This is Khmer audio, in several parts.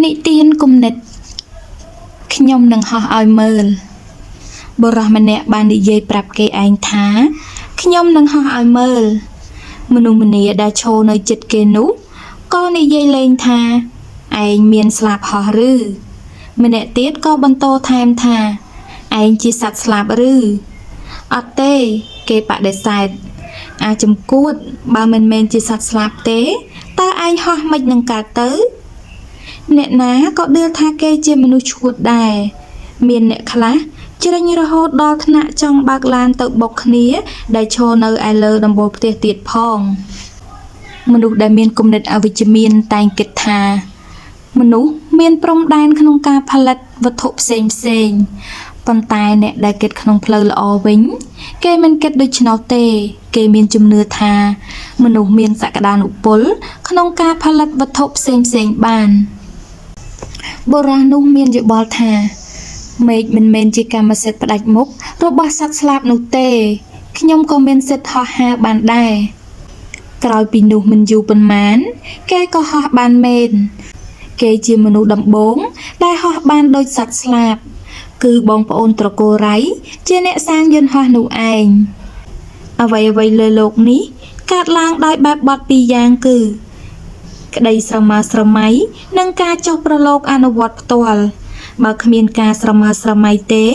និទានគំនិតខ្ញុំនឹងហោះឲ្យមើលបុរសម្នាក់បាននិយាយប្រាប់គេឯងថាខ្ញុំនឹងហោះឲ្យមើលមនុស្សម្នាដែលឈរនៅជិតគេនោះក៏និយាយលេងថាឯងមានស្លាប់ហោះឬម្នាក់ទៀតក៏បន្តថែមថាឯងជាសត្វស្លាប់ឬអត់ទេគេបដិសេធអាចចំគួតបើមិនមែនជាសត្វស្លាប់ទេតើឯងហោះមិននឹងកើតទៅអ្នកណាក៏ដៀលថាគេជាមនុស្សឈួតដែរមានអ្នកខ្លះជ្រិញរហូតដល់ថ្នាក់ចង់បើកឡានទៅបុកគ្នាដែលឈរនៅឯលើដំបូលផ្ទះទៀតផងមនុស្សដែលមានគំនិតអវិជ្ជមានតែងគិតថាមនុស្សមានព្រំដែនក្នុងការផលិតវត្ថុផ្សេងប៉ុន្តែអ្នកដែលគិតក្នុងផ្លូវល្អវិញគេមិនគិតដូច្នោះទេគេមានជំនឿថាមនុស្សមានសក្តានុពលក្នុងការផលិតវត្ថុផ្សេងបានបុរសនោះមានយោបល់ថាមេឃមិនមែនជាកម្មសិទ្ធិផ្ដាច់មុខរបស់សត្វស្លាប់នោះទេខ្ញុំក៏មានសិទ្ធិហោះហើរបានដែរក្រោយពីនោះមិនយូរប៉ុន្មានគេក៏ហោះបានមែនគេជាមនុស្សដំបូងដែលហោះបានដូចសត្វស្លាប់គឺបងប្អូនត្រកូលរ៉ៃជាអ្នកសាងយន្តហោះនោះឯងអ្វីលើលោកនេះកើតឡើងដោយបែបបទពីរយ៉ាងគឺក្តីស្រមើស្រមៃនិងការចុះប្រឡូកអនុវត្តផ្ទាល់បើគ្មានការស្រមើស្រមៃទេ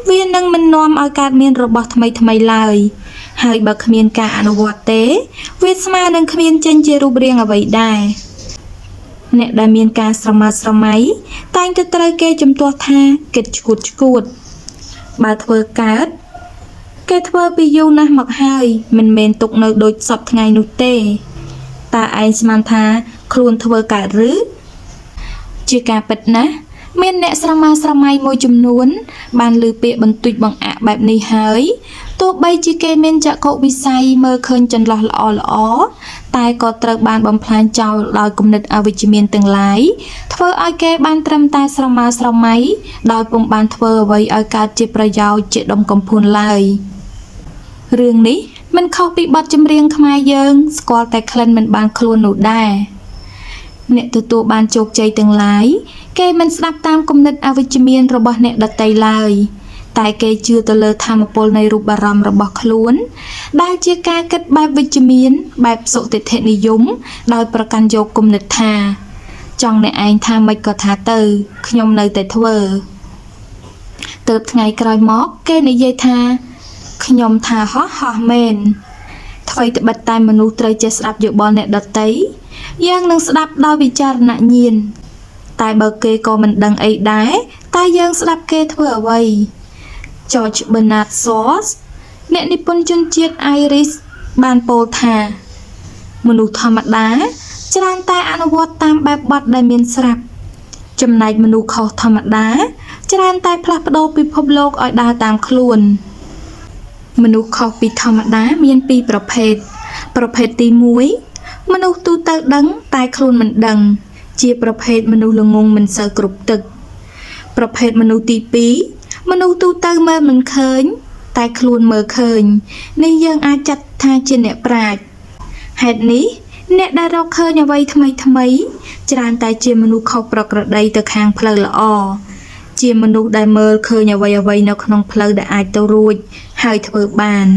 វានឹងមិននាំឲ្យកើតមានរបស់ថ្មីឡើយហើយបើគ្មានការអនុវត្តទេវាស្មើនឹងគ្មានចេញជារូបរាងអ្វីដែរអ្នកដែលមានការស្រមើស្រមៃតែងតែត្រូវគេជំទាស់ថាគិតឆ្កួតបើធ្វើកើតគេធ្វើពីយូរណាស់មកហើយមិនមែនទុកនៅដូចសពថ្ងៃនោះទេតើឯងស្មានថាខ្លួនធ្វើកើតឬជាការពិតណាស់មានអ្នកស្រមើស្រមៃមួយចំនួនបានលើពាក្យបន្តិចបង្អាក់បែបនេះហើយទោះបីជាគេមានចក្ខុវិស័យមើលឃើញចន្លោះល្អតែក៏ត្រូវបានបំផ្លាញចោលដោយគំនិតអវិជ្ជមានទាំងឡាយធ្វើឲ្យគេបានត្រឹមតែស្រមើស្រមៃដោយពុំបានធ្វើអ្វីឲ្យកើតជាប្រយោជន៍ជាដុំកំភួនឡើយរឿងនេះមិនខុសពីបទចម្រៀងខ្មែរយើងស្គាល់តែក្លិនមិនបានខ្លួននោះដែរអ្នកទទួលបានជោគជ័យទាំងឡាយគេមិនស្ដាប់តាមគំនិតអវិជ្ជមានរបស់អ្នកដទៃឡើយតែគេជឿទៅលើធម៌ពលនៃរូបអារម្មណ៍របស់ខ្លួនដែលជាការគិតបែបវិជ្ជមានបែបសុទិដ្ឋិនិយមដោយប្រកាន់យកគំនិតថាចង់អ្នកឯងថាម៉េចក៏ថាទៅខ្ញុំនៅតែធ្វើទើបថ្ងៃក្រោយមកគេនិយាយថាខ្ញុំថាហោះមែនអ្វីត្បិតតែមនុស្សត្រូវចេះស្ដាប់យោបល់អ្នកដទៃយើងនឹងស្ដាប់ដោយវិចារណញ្ញាណតែបើគេក៏មិនដឹងអីដែរតែយើងស្ដាប់គេធ្វើអ្វី George Bernard Shaw អ្នកនិពន្ធជនជាតិអៃរីសបានពោលថាមនុស្សធម្មតាច្រើនតែអនុវត្តតាមបែបបទដែលមានស្រាប់ចំណែកមនុស្សខុសធម្មតាច្រើនតែផ្លាស់ប្ដូរពិភពលោកឲ្យដើរតាមខ្លួនមនុស្សខុសពីធម្មតាមានពីរប្រភេទទី1មនុស្សទូទៅដឹងតែខ្លួនមិនដឹងជាប្រភេទមនុស្សល្ងងមិនសូវគ្រប់ទឹកប្រភេទមនុស្សទី2មនុស្សទូទៅមើលមិនឃើញតែខ្លួនមើលឃើញនេះយើងអាចចាត់ថាជាអ្នកប្រាជ្ញហេតុនេះអ្នកដែលរកឃើញអ្វីថ្មីច្រើនតែជាមនុស្សខុសប្រក្រតីទៅខាងផ្លូវល្អជាមនុស្សដែលមើលឃើញអ្វីនៅក្នុងផ្លូវដែលអាចទៅរួចហើយធ្វើបាន